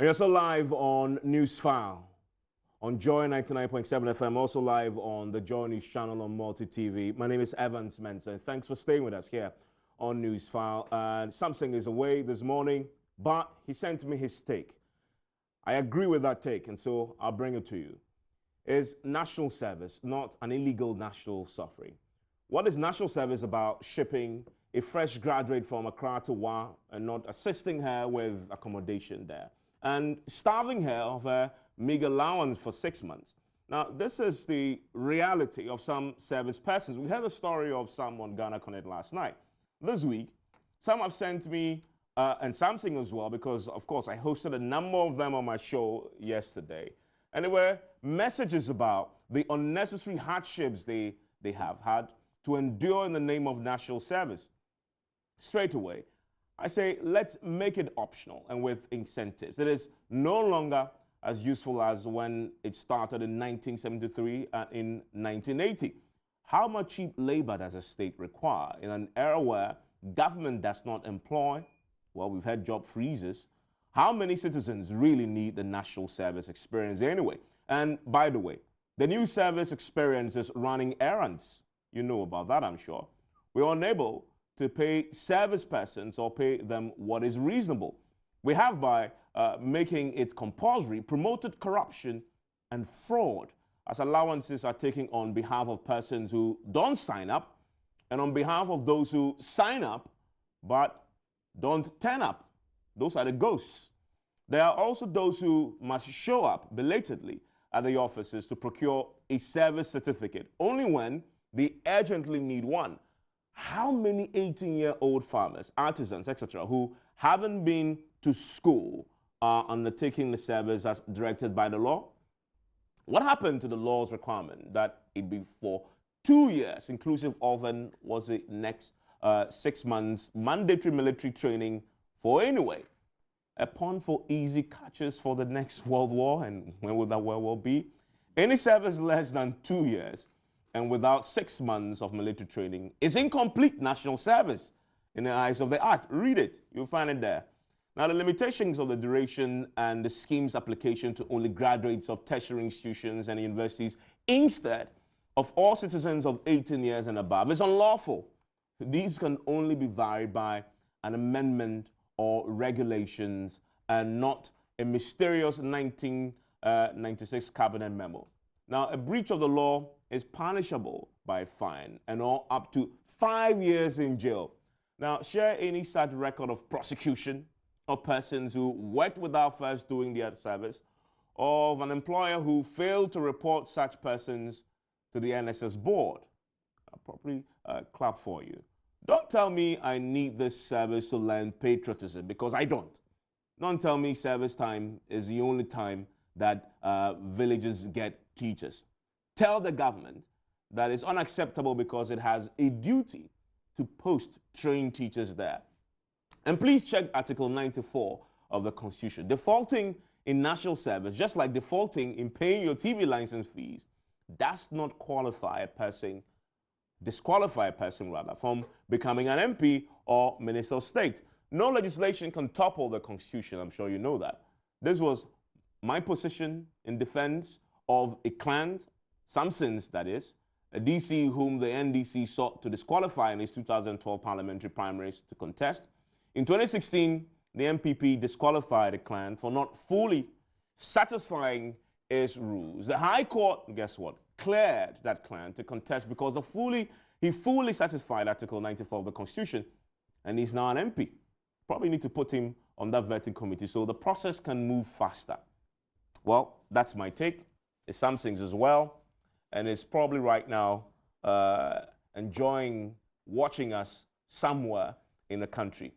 We're also live on Newsfile on Joy 99.7 FM, also live on the Joy News channel on Multi TV. My name is Evans Mensah. Thanks for staying with us here on Newsfile. Samson is away this morning, but he sent me his take. I agree with that take, and so I'll bring it to you. Is national service not an illegal national suffering? What is national service about shipping a fresh graduate from Accra to Wa and not assisting her with accommodation there and starving her of her meagre allowance for 6 months? Now, this is the reality of some service persons. We heard the story of some on Ghana Connect last night. This week, some have sent me, and Samson as well, because, of course, I hosted a number of them on my show yesterday. And there were messages about the unnecessary hardships they have had to endure in the name of national service. Straight away, I say, let's make it optional and with incentives. It is no longer as useful as when it started in 1973 and in 1980. How much cheap labor does a state require in an era where government does not employ? Well, we've had job freezes. How many citizens really need the national service experience anyway? And by the way, the new service experience is running errands. You know about that, I'm sure. We're unable to pay service persons or pay them what is reasonable. We have, by making it compulsory, promoted corruption and fraud, as allowances are taken on behalf of persons who don't sign up and on behalf of those who sign up but don't turn up. Those are the ghosts. There are also those who must show up belatedly at the offices to procure a service certificate only when they urgently need one. How many 18-year-old farmers, artisans, etc., who haven't been to school are undertaking the service as directed by the law? What happened to the law's requirement that it be for 2 years, inclusive of, and was it next 6 months mandatory military training for anyway? A pond for easy catches for the next World War, and when will that World War be? Any service less than 2 years and without 6 months of military training is incomplete national service in the eyes of the act. Read it, you'll find it there. Now, the limitations of the duration and the scheme's application to only graduates of tertiary institutions and universities instead of all citizens of 18 years and above is unlawful. These can only be varied by an amendment or regulations and not a mysterious 1996 cabinet memo. Now, a breach of the law is punishable by a fine and or up to 5 years in jail. Now, share any such record of prosecution of persons who worked without first doing their service, or of an employer who failed to report such persons to the NSS board. I'll probably clap for you. Don't tell me I need this service to learn patriotism, because I don't. Don't tell me service time is the only time that villages get teachers. Tell the government that it's unacceptable because it has a duty to post trained teachers there. And please check Article 94 of the Constitution. Defaulting in national service, just like defaulting in paying your TV license fees, does not disqualify a person from becoming an MP or Minister of State. No legislation can topple the Constitution. I'm sure you know that. This was my position in defense of a clan, Samson's that is, a DC whom the NDC sought to disqualify in its 2012 parliamentary primaries to contest. In 2016, the MPP disqualified the clan for not fully satisfying its rules. The High Court, guess what, cleared that clan to contest because he fully satisfied Article 94 of the Constitution, and he's now an MP. Probably need to put him on that vetting committee so the process can move faster. Well, that's my take. It's Samson's as well, and it's probably right now enjoying watching us somewhere in the country.